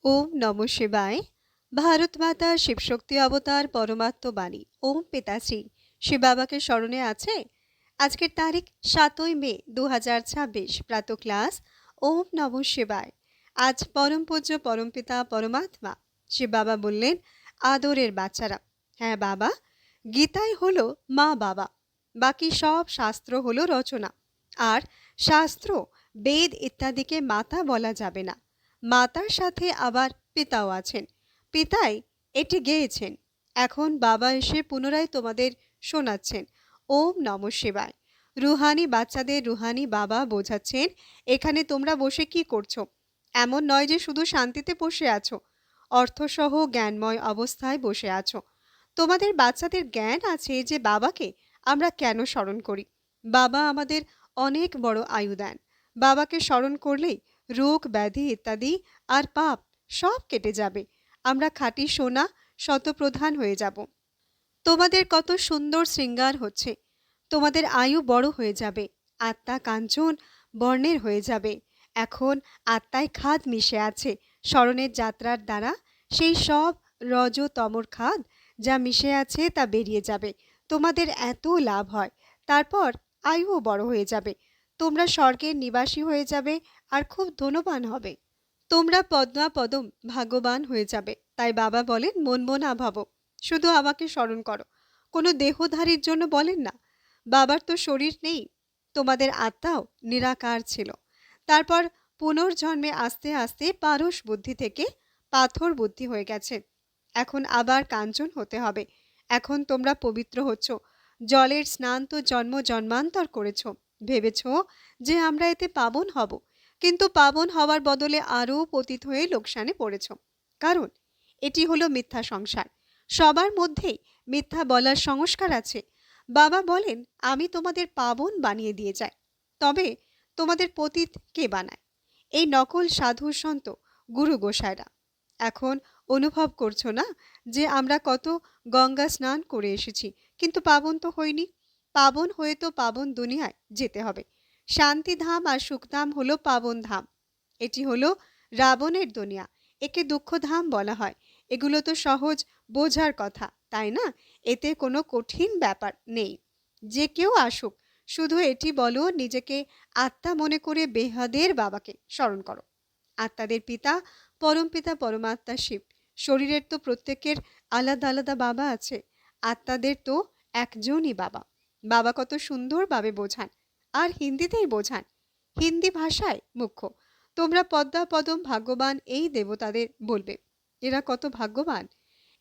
ওম নম শিবায়। ভারত মাতা শিবশক্তি অবতার পরমাত্ম বাণী ওম পিতাশ্রী শিব বাবাকে স্মরণে আছে। আজকের তারিখ ৭ই মে ২০২৬ প্রাত ক্লাস ওম নম শিবায়। আজ পরম পূজ্য পরমপিতা পরমাত্মা শিব বাবা বললেন, আদরের বাচ্চারা, হ্যাঁ বাবা, গীতাই হলো মা বাবা, বাকি সব শাস্ত্র হলো রচনা। আর শাস্ত্র, বেদ ইত্যাদিকে মাতা বলা যাবে না। মাতার সাথে আবার পিতাও আছেন। পিতাই এটি গেয়েছেন। এখন বাবা এসে পুনরায় তোমাদের শোনাচ্ছেন। ওম নম শিবায়। রুহানি বাচ্চাদের রুহানি বাবা বোঝাচ্ছেন, এখানে তোমরা বসে কি করছো? এমন নয় যে শুধু শান্তিতে বসে আছো, অর্থসহ জ্ঞানময় অবস্থায় বসে আছো। তোমাদের বাচ্চাদের জ্ঞান আছে যে বাবাকে আমরা কেন স্মরণ করি। বাবা আমাদের অনেক বড় আয়ু দেন। বাবাকে স্মরণ করলেই রোগ ব্যাধি ইত্যাদি আর পাপ সব কেটে যাবে। আমরা খাঁটি সোনা শতপ্রধান হয়ে যাব। তোমাদের কত সুন্দর শৃঙ্গার হচ্ছে। তোমাদের আয়ু বড় হয়ে যাবে। আত্মা কাঞ্চন বর্ণের হয়ে যাবে। এখন আত্মায় খাদ মিশে আছে স্মরণের যাত্রার দ্বারা। সেই সব রজ তমর খাদ যা মিশে আছে তা বেরিয়ে যাবে। তোমাদের এত লাভ হয়। তারপর আয়ুও বড় হয়ে যাবে। তোমরা স্বর্গের নিবাসী হয়ে যাবে আর খুব ধনবান হবে। তোমরা পদ্মা পদম ভাগ্যবান হয়ে যাবে। তাই বাবা বলেন, মন মনা ভাবো, শুধু আমাকে স্মরণ করো। কোনো দেহধারীর জন্য বলেন না। বাবার তো শরীর নেই। তোমাদের আত্মাও নিরাকার ছিল। তারপর পুনর্জন্মে আস্তে আস্তে পারস বুদ্ধি থেকে পাথর বুদ্ধি হয়ে গেছে। এখন আবার কাঞ্চন হতে হবে। এখন তোমরা পবিত্র হচ্ছ। জলের স্নান তো জন্ম জন্মান্তর করেছ। ভেবেছ যে আমরা এতে পাবন হব, কিন্তু পাবন হওয়ার বদলে আরও পতিত হয়ে লোকসানে পড়েছ। কারণ এটি হলো মিথ্যা সংসার। সবার মধ্যেই মিথ্যা বলার সংস্কার আছে। বাবা বলেন, আমি তোমাদের পাবন বানিয়ে দিয়ে যাই। তবে তোমাদের পতিত কে বানায়? এই নকল সাধু সন্ত গুরু গোসাইরা। এখন অনুভব করছো না যে আমরা কত গঙ্গা স্নান করে এসেছি, কিন্তু পাবন তো হইনি। পাবন হয়ে তো পাবন দুনিয়ায় যেতে হবে। শান্তিধাম আর সুখধাম হলো পাবন ধাম। এটি হলো রাবণের দুনিয়া। একে দুঃখধাম বলা হয়। এগুলো তো সহজ বোঝার কথা, তাই না? এতে কোনো কঠিন ব্যাপার নেই। যে কেউ আসুক, শুধু এটি বলো, নিজেকে আত্মা মনে করে বেহাদের বাবাকে স্মরণ করো। আত্মাদের পিতা পরমপিতা পরমাত্মা শিব। শরীরের তো প্রত্যেকের আলাদা আলাদা বাবা আছে। আত্মাদের তো একজনই বাবা। বাবা কত সুন্দরভাবে বোঝান, আর হিন্দিতেই বোঝান। হিন্দি ভাষায় মুখ্য। তোমরা পদ্মা পদম ভাগ্যবান এই দেবতাদের বলবে। এরা কত ভাগ্যবান।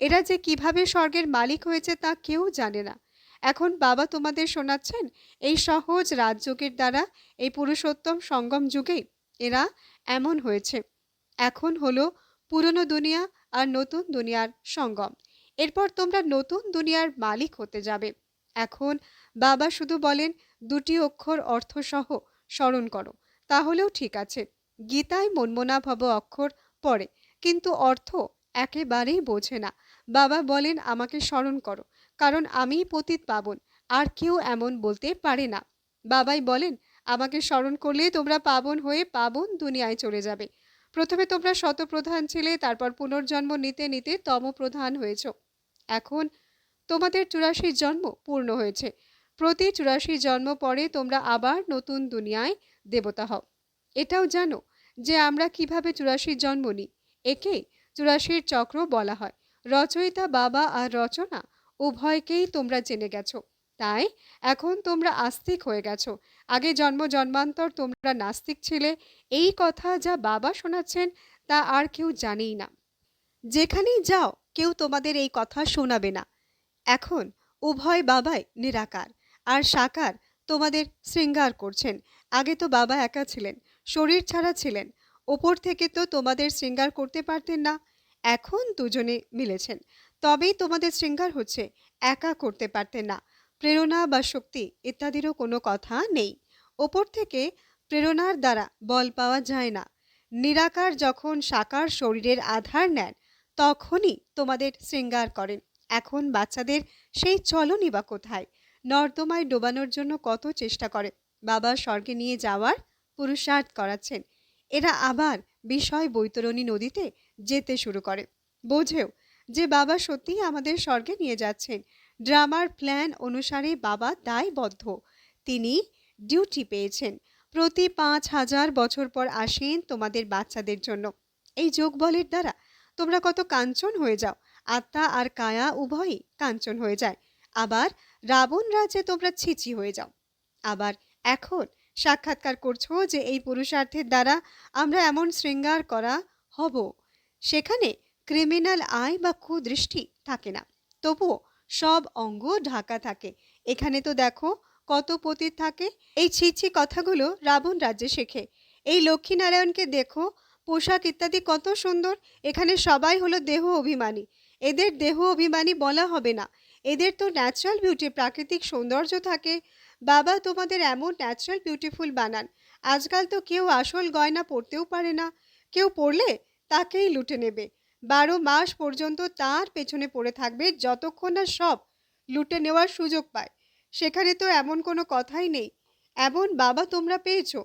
এরা যে কিভাবে স্বর্গের মালিক হয়েছে তা কেউ জানে না। এখন বাবা তোমাদের শোনাচ্ছেন, এই সহজ রাজযোগের দ্বারা এই পুরুষোত্তম সঙ্গম যুগেই এরা এমন হয়েছে। এখন হলো পুরনো দুনিয়া আর নতুন দুনিয়ার সঙ্গম। এরপর তোমরা নতুন দুনিয়ার মালিক হতে যাবে। এখন বাবা শুধু বলেন, দুটি অক্ষর অর্থ সহ স্মরণ করো, তাহলেও ঠিক আছে। গীতায় মনমনা ভব অক্ষর পড়ে, কিন্তু অর্থ একেবারেই বোঝে না। বাবা বলেন, আমাকে স্মরণ করো, কারণ আমিই পতিত পাবন, আর কেউ এমন বলতে পারে না। বাবাই বলেন, আমাকে স্মরণ করলে তোমরা পাবন হয়ে পাবন দুনিয়ায় চলে যাবে। প্রথমে তোমরা শতপ্রধান ছিলে, তারপর পুনর্জন্ম নিতে নিতে তমপ্রধান হয়েছ। এখন তোমাদের ৮৪ জন্ম পূর্ণ হয়েছে। প্রতি ৮৪ জন্ম পরে তোমরা আবার নতুন দুনিয়ায় দেবতা হও। এটাও জানো যে আমরা কিভাবে ৮৪ জন্ম নিই। একে ৮৪ চক্র বলা হয়। রচয়িতা বাবা আর রচনা উভয়কেই তোমরা জেনে গেছো। তাই এখন তোমরা আস্তিক হয়ে গেছো। আগে জন্ম জন্মান্তর তোমরা নাস্তিক ছিলে। এই কথা যা বাবা শোনাচ্ছেন তা আর কেউ জানেই না। যেখানেই যাও কেউ তোমাদের এই কথা শোনাবে না। এখন উভয় বাবাই নিরাকার আর সাকার তোমাদের শৃঙ্গার করছেন। আগে তো বাবা একা ছিলেন, শরীর ছাড়া ছিলেন। ওপর থেকে তো তোমাদের শৃঙ্গার করতে পারতেন না। এখন দুজনে মিলেছেন, তবেই তোমাদের শৃঙ্গার হচ্ছে। একা করতে পারতেন না। প্রেরণা বা শক্তি ইত্যাদিরও কোনো কথা নেই। ওপর থেকে প্রেরণার দ্বারা বল পাওয়া যায় না। নিরাকার যখন সাকার শরীরের আধার নেন, তখনই তোমাদের শৃঙ্গার করেন। এখন বাচ্চাদের সেই চলনই বা কোথায়? নর্দমায় ডোবানোর জন্য কত চেষ্টা করে। বাবা স্বর্গে নিয়ে যাওয়ার পুরুষার্থ করাচ্ছেন। এরা আবার বিষয় বৈতরণী নদীতে যেতে শুরু করে। বোঝেও যে বাবা সত্যিই আমাদের স্বর্গে নিয়ে যাচ্ছেন। ড্রামার প্ল্যান অনুসারে বাবা দায়বদ্ধ। তিনি ডিউটি পেয়েছেন। প্রতি ৫,০০০ বছর পর আসেন তোমাদের বাচ্চাদের জন্য। এই যোগবলের দ্বারা তোমরা কত কাঞ্চন হয়ে যাও। আত্মা আর কায়া উভয়ই কাঞ্চন হয়ে যায়। আবার রাবণ রাজ্যে তোমরা ছিচি হয়ে যাও। আবার এখন সাক্ষাৎকার করছো যে এই পুরুষার্থের দ্বারা আমরা এমন শৃঙ্গার করা হব, সেখানে ক্রিমিনাল আই বা কুদৃষ্টি থাকে না, তবুও সব অঙ্গ ঢাকা থাকে। এখানে তো দেখো কত পতিত থাকে। এই ছিছি কথাগুলো রাবণ রাজ্যে শেখে। এই লক্ষ্মীনারায়ণকে দেখো, পোশাক ইত্যাদি কত সুন্দর। এখানে সবাই হলো দেহ অভিমানী। এদের দেহ অভিমানী বলা হবে না। এদের তো ন্যাচারাল বিউটি, প্রাকৃতিক সৌন্দর্য থাকে। বাবা তোমাদের এমন ন্যাচারাল বিউটিফুল বানান। আজকাল তো কেউ আসল গয়না পরতেও পারে না। কেউ পরলে তাকেই লুটে নেবে। ১২ মাস পর্যন্ত তার পেছনে পড়ে থাকবে যতক্ষণ না সব লুটে নেওয়ার সুযোগ পায়। সেখানে তো এমন কোনো কথাই নেই। এমন বাবা তোমরা পেয়েছো,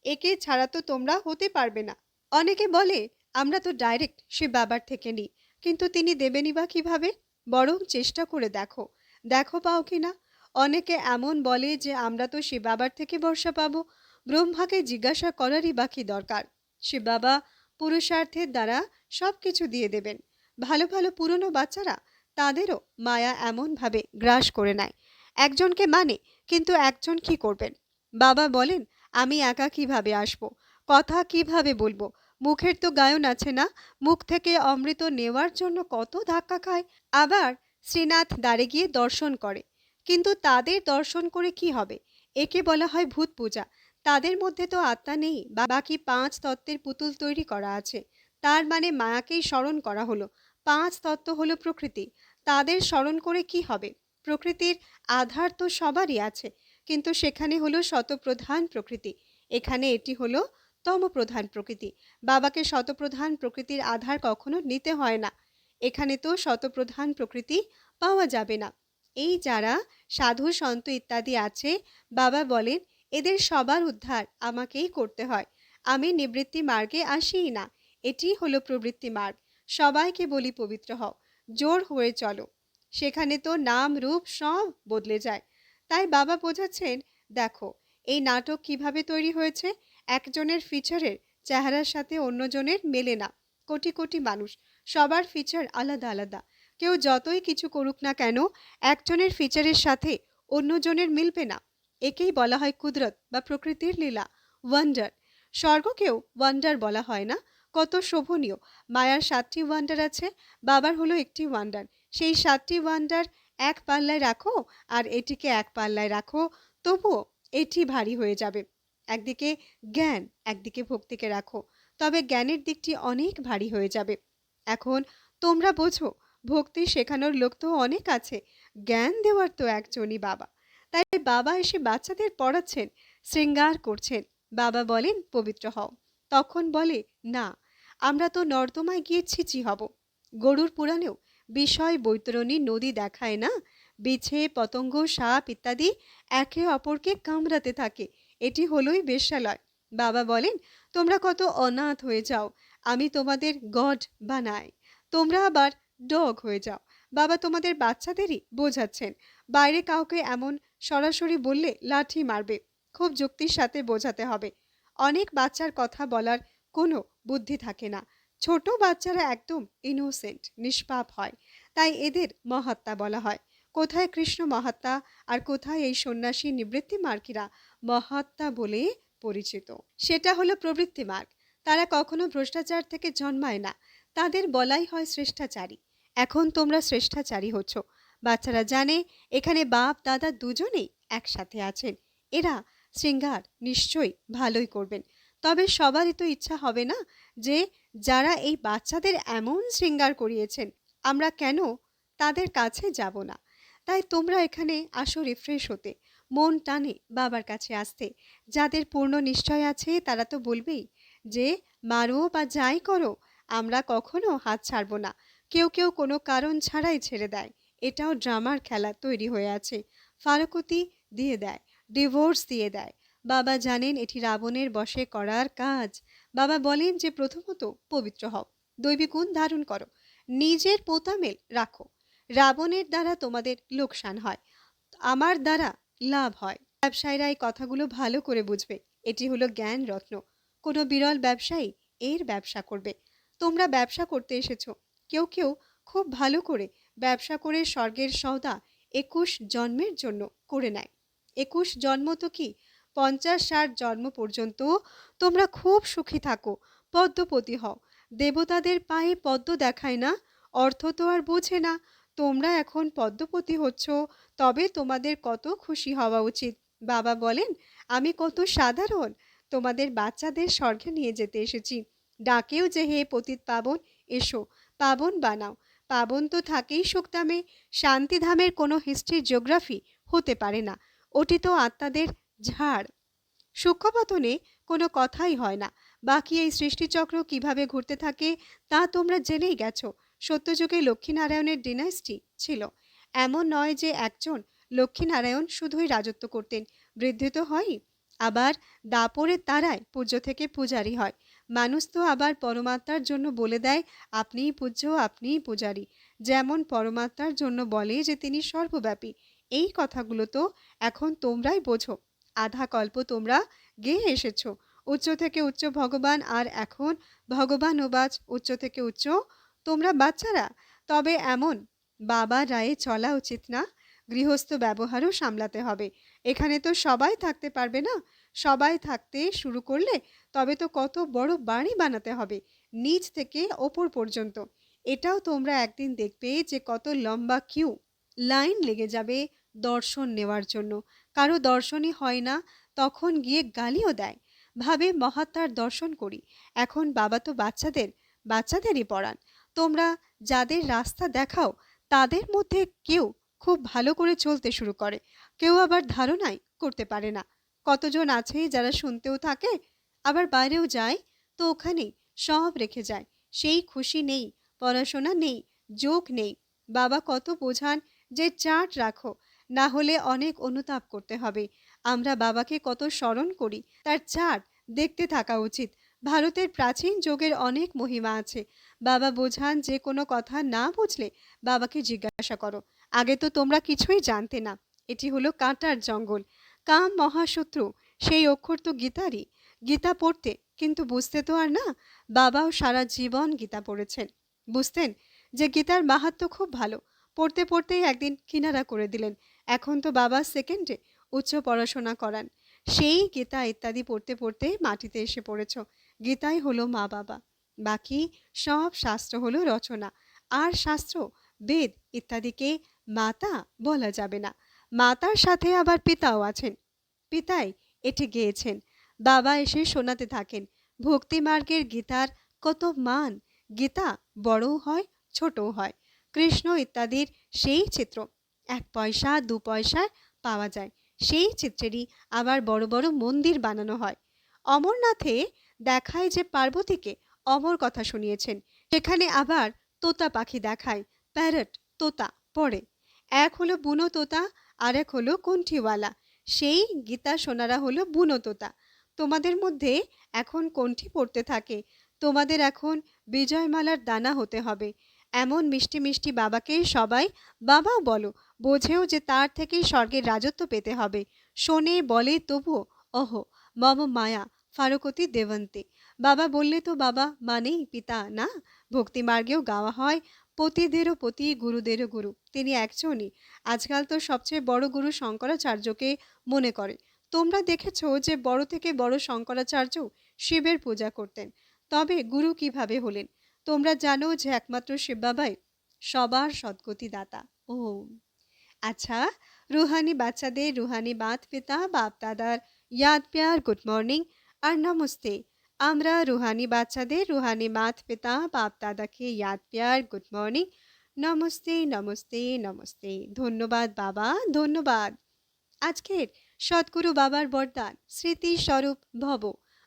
একে ছাড়া তো তোমরা হতে পারবে না। অনেকে বলে আমরা তো ডাইরেক্ট সে বাবার থেকে নিই, কিন্তু তিনি দেবেনই বা কিভাবে? বরং চেষ্টা করে দেখো, দেখো পাও কিনা। অনেকে এমন বলে যে আমরা তো শিব বাবার থেকে ভরসা পাবো। ব্রহ্মাকে জিজ্ঞাসা করারই বাকি দরকার। শিব বাবা পুরুষার্থের দ্বারা সবকিছু দিয়ে দেবেন। ভালো ভালো পুরনো বাচ্চারা তাদেরও মায়া এমনভাবে গ্রাস করে নেয়। একজনকে মানে, কিন্তু একজন কি করবেন? বাবা বলেন আমি একা কিভাবে আসব, কথা কিভাবে বলবো? মুখের তো গায়ন আছে না? মুখ থেকে অমৃত নেওয়ার জন্য কত ধাক্কা খায়। আবার শ্রীনাথ দ্বারে গিয়ে দর্শন করে, কিন্তু তাদের দর্শন করে কি হবে? একে বলা হয় ভূত পূজা। তাদের মধ্যে তো আত্মা নেই, বা বাকি ৫ তত্ত্বের পুতুল তৈরি করা আছে। তার মানে মায়াকেই স্মরণ করা হলো। ৫ তত্ত্ব হলো প্রকৃতি। তাদের স্মরণ করে কি হবে? প্রকৃতির আধার তো সবারই আছে, কিন্তু সেখানে হলো শতপ্রধান প্রকৃতি। এখানে এটি হলো তমপ্রধান প্রকৃতি। বাবাকে শতপ্রধান প্রকৃতির আধার কখনো নিতে হয় না। এখানে তো শতপ্রধান প্রকৃতি পাওয়া যাবে না। এই যারা সাধু সন্ত ইত্যাদি আছে, বাবা বলেন এদের সবার উদ্ধার আমাকেই করতে হয়। আমি নিবৃত্তি মার্গে আসিই না। এটি হলো প্রবৃত্তি মার্গ। সবাইকে বলি পবিত্র হও, জোর হয়ে চলো। সেখানে তো নাম রূপ সব বদলে যায়। তাই বাবা বোঝাচ্ছেন, দেখো এই নাটক কিভাবে তৈরি হয়েছে। একজনের ফিচারের চেহারার সাথে অন্যজনের মেলে না। কোটি কোটি মানুষ, সবার ফিচার আলাদা আলাদা। কেউ যতই কিছু করুক না কেন, একজনের ফিচারের সাথে অন্যজনের মিলবে না। একেই বলা হয় কুদরত বা প্রকৃতির লীলা, ওয়ান্ডার। স্বর্গকেও ওয়ান্ডার বলা হয় না? কত শোভনীয়। মায়ার ৭টি ওয়ান্ডার আছে, বাবার হলো একটি ওয়ান্ডার। সেই ৭টি ওয়ান্ডার এক পাল্লায় রাখো আর এটিকে এক পাল্লায় রাখো, তবুও এটি ভারী হয়ে যাবে। একদিকে জ্ঞান, একদিকে ভক্তিকে রাখো, তবে জ্ঞানের দিকটি অনেক ভারী হয়ে যাবে। এখন তোমরা বোঝো, ভক্তি শেখানোর লোক তো অনেক আছে, জ্ঞান দেওয়ার তো একজনই বাবা। তাই বাবা এসে বাচ্চাদের পড়াচ্ছেন, শৃঙ্গার করছেন। বাবা বলেন পবিত্র হও, তখন বলে না, আমরা তো নর্দমায় গিয়ে ছিচি হব। গরুর পুরাণেও বিষয় বৈতরণী নদী দেখায় না? বিছে পতঙ্গ সাপ ইত্যাদি একে অপরকে কামড়াতে থাকে। এটি হলোই বেশ্যালয়। বাবা বলেন তোমরা কত অনাথ হয়ে যাও, আমি তোমাদের গড বানাই, তোমরা আবার ডগ হয়ে যাও। বাবা তোমাদের বাচ্চাদেরই বোঝাচ্ছেন। বাইরে কাউকে এমন সরাসরি বললে লাঠি মারবে। খুব যুক্তির সাথে বোঝাতে হবে। অনেক বাচ্চার কথা বলার কোনো বুদ্ধি থাকে না। ছোট বাচ্চারা একদম ইনোসেন্ট, নিষ্পাপ হয়। তাই এদের মহাত্মা বলা হয়। কোথায় কৃষ্ণ মহাত্মা, আর কোথায় এই সন্ন্যাসী নিবৃত্তি মার্গীরা মহাত্মা বলে পরিচিত। সেটা হলো প্রবৃত্তি মার্গ। তারা কখনো ভ্রষ্টাচার থেকে জন্মায় না। তাদের বলাই হয় শ্রেষ্ঠাচারী। এখন তোমরা শ্রেষ্ঠাচারী হচ্ছ। বাচ্চারা জানে এখানে বাপ দাদা দুজনেই একসাথে আছেন। এরা শৃঙ্গার নিশ্চয়ই ভালোই করবেন। তবে সবারই তো ইচ্ছা হবে না যে যারা এই বাচ্চাদের এমন শৃঙ্গার করিয়েছেন, আমরা কেন তাদের কাছে যাব না? তাই তোমরা এখানে আসো রিফ্রেশ হতে, মন টানে বাবার কাছে আসতে। যাদের পূর্ণ নিশ্চয় আছে তারা তো বলবেই যে মারো বা যাই করো, আমরা কখনো হাত ছাড়ব না। কেউ কেউ কোনো কারণ ছাড়াই ছেড়ে দেয়। এটাও ড্রামার খেলা তৈরি হয়ে আছে। ফারকতি দিয়ে দেয়, ডিভোর্স দিয়ে দেয়। বাবা জানেন এটি রাবণের বশে করার কাজ। বাবা বলেন যে প্রথমত পবিত্র হও, দৈবিক গুণ ধারণ করো, নিজের পোতামেল রাখো। রাবণের দ্বারা তোমাদের লোকসান হয়, আমার দ্বারা লাভ হয়। ব্যবসায়ীরা এই কথাগুলো ভালো করে বুঝবে। এটি হলো জ্ঞান রত্ন। কোনো বিরল ব্যবসায়ী এর ব্যবসা করবে। তোমরা ব্যবসা করতে এসেছো। কেউ কেউ খুব ভালো করে ব্যবসা করে স্বর্গের সওদা 21 জন্মের জন্য করে নেয়। 21 জন্ম তো কি, 50-60 জন্ম পর্যন্ত তোমরা খুব সুখী থাকো, পদ্মপতি হও। দেবতাদের পায়ে পদ্ম দেখায় না, অর্থ তো আর বোঝে না। তোমরা এখন পদ্মপতি হচ্ছ, তবে তোমাদের কত খুশি হওয়া উচিত। বাবা বলেন, আমি কত সাধারণ, তোমাদের বাচ্চাদের স্বর্গে নিয়ে যেতে এসেছি। ডাকেও যে হে পতিত পাবন, এসো পাবন বানাও। পাবন তো থাকেই সুখধামে, শান্তিধামের কোনো হিস্ট্রি জিওগ্রাফি হতে পারে না। ওটি তো আত্মাদের ঝাড়। সূক্ষ্মপতনে কোনো কথাই হয় না। বাকি এই সৃষ্টিচক্র কিভাবে ঘুরতে থাকে তা তোমরা জেনেই গেছো। সত্যযুগে লক্ষ্মীনারায়ণের ডিনাস্টি ছিল। এমন নয় যে একজন লক্ষ্মীনারায়ণ শুধুই রাজত্ব করতেন, বৃদ্ধি তো হয়ই। আবার দাপরের তারায় পূজ্য থেকে পূজারী হয়। মানুষ তো আবার পরমাত্মার জন্য বলে দেয়, আপনিই পূজ্য, আপনিই পূজারী। যেমন পরমাত্মার জন্য বলে যে তিনি সর্বব্যাপী। এই কথাগুলো তো এখন তোমরাই বোঝো। আধা কল্প তোমরা গেয়ে এসেছো উচ্চ থেকে উচ্চ ভগবান, আর এখন ভগবান ওবাজ উচ্চ থেকে উচ্চ তোমরা বাচ্চারা। তবে এমন বাবা রায়ে চলা উচিত না। গৃহস্থ ব্যবহারও সামলাতে হবে। এখানে তো সবাই থাকতে পারবে না। সবাই থাকতে শুরু করলে তবে তো কত বড় বাড়ি বানাতে হবে, নিচ থেকে ওপর পর্যন্ত। এটাও তোমরা একদিন দেখবে যে কত লম্বা কিউ, লাইন লেগে যাবে দর্শন নেওয়ার জন্য। কারো দর্শনই হয় না, তখন গিয়ে গালিও দেয়। ভাবে মহাত্মার দর্শন করি। এখন বাবা তো বাচ্চাদেরই পড়ান। তোমরা যাদের রাস্তা দেখাও তাদের মধ্যে কেউ খুব ভালো করে চলতে শুরু করে, কেউ আবার ধারণাই করতে পারে না। কতজন আছে যারা শুনতেও থাকে, আবার বাইরেও যায়, তো ওখানেই সব রেখে যায়। সেই খুশি নেই, পড়াশোনা নেই, যোগ নেই। বাবা কত বোঝান যে চার্ট রাখো, না হলে অনেক অনুতাপ করতে হবে। আমরা বাবাকে কত স্মরণ করি, তার চার্ট দেখতে থাকা উচিত। ভারতের প্রাচীন যোগের অনেক মহিমা আছে। বাবা বোঝান যে কোনো কথা না বুঝলে বাবাকে জিজ্ঞাসা করো। আগে তো তোমরা কিছুই জানতে না। এটি হলো কাঁটার জঙ্গল, কাম মহাশত্রু। সেই অক্ষর তো গীতারই। গীতা পড়তে কিন্তু বুঝতে তো আর না। বাবাও সারা জীবন গীতা পড়েছেন, বুঝতেন যে গীতার মাহাত্ম্য খুব ভালো। পড়তে পড়তেই একদিন কিনারা করে দিলেন। এখন তো বাবা সেকেন্ডে উচ্চ পড়াশোনা করান। সেই গীতা ইত্যাদি পড়তে পড়তে মাটিতে এসে পড়েছ। গীতাই হলো মা বাবা। বাকি সব শাস্ত্র হলো রচনা। আর শাস্ত্র, বেদ ইত্যাদিকে মাতা বলা যাবে না। মাতার সাথে আবার পিতাও আছেন। পিতাই এটি গেয়েছেন। বাবা এসে শোনাতে থাকেন ভক্তি মার্গের গীতার কত মান। গীতা বড়ও হয়, ছোটও হয়। কৃষ্ণ ইত্যাদির সেই চিত্র 1 পয়সা 2 পয়সায় পাওয়া যায়। সেই চিত্রেরই আবার বড় বড় মন্দির বানানো হয়। অমরনাথে দেখায় যে পার্বতীকে অমর কথা শুনিয়েছেন। সেখানে আবার তোতা পাখি দেখায়, প্যারট, তোতা পড়ে। এক হলো বুনো তোতা, আর এক হলো কণ্ঠিওয়ালা। সেই গীতা সোনারা হলো বুনো তোতা। তোমাদের মধ্যে এখন কণ্ঠি পড়তে থাকে। তোমাদের এখন বিজয়মালার দানা হতে হবে। এমন মিষ্টি মিষ্টি বাবাকে সবাই বাবাও বলো, বোঝেও যে তার থেকেই স্বর্গের রাজত্ব পেতে হবে। শোনে বলে তবুও অহ মম মায়া ফারুকতি দেবন্তে। বাবা বললে তো বাবা মানেই পিতা না। ভক্তি মার্গেও গাওয়া হয় পতিদেরও পতি, গুরুদেরও গুরু, তিনি একজনই। আজকাল তো সবচেয়ে বড় গুরু শঙ্করাচার্যকে মনে করে। তোমরা দেখেছ যে বড় থেকে বড় শঙ্করাচার্য শিবের পূজা করতেন। তবে গুরু কিভাবে হলেন? তোমরা জানো যে একমাত্র শিব বাবাই সবার সদ্গতি দাতা। ওম। আচ্ছা, রুহানি বাচ্চাদের রুহানি বাত পিতা বাপ দাদার ইয়াদ প্যার গুড মর্নিং আর নমস্তে। আমরা রুহানি বাচ্চাদের রুহানি মাত পিতা বাপ দাদাকে ইয়াদ প্যার গুড মর্নিং, নমস্তে নমস্তে নমস্তে। ধন্যবাদ বাবা, ধন্যবাদ। আজকের সদ্গুরু বাবার বরদান স্মৃতি স্বরূপ ভব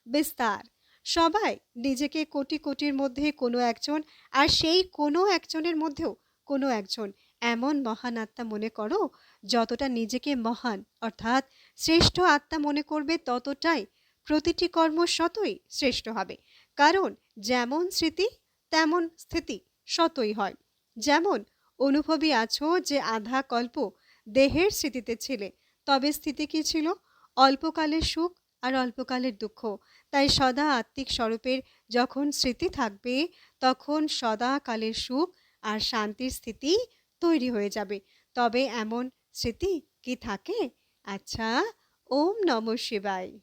বিস্তার। সবাই নিজেকে কোটি কোটির মধ্যে কোনো একজন, আর সেই কোনো একজনের মধ্যেও কোনো একজন এমন মহান আত্মা মনে করো। যতটা নিজেকে মহান অর্থাৎ শ্রেষ্ঠ আত্মা মনে করবে, ততটাই প্রতিটি কর্ম শতই শ্রেষ্ঠ হবে। কারণ যেমন স্মৃতি তেমন স্থিতি সতই হয়। যেমন অনুভবী আছো যে আধা কল্প দেহের স্মৃতিতে ছিলে, তবে স্থিতি কি ছিল? অল্পকালের সুখ আর অল্পকালের দুঃখ। তাই সদা আত্মিক স্বরূপের যখন স্মৃতি থাকবে, তখন সদাকালের সুখ আর শান্তির স্থিতি তৈরি হয়ে যাবে। তবে এমন স্মৃতি কি থাকে? আচ্ছা, ওম নমঃ শিবায়।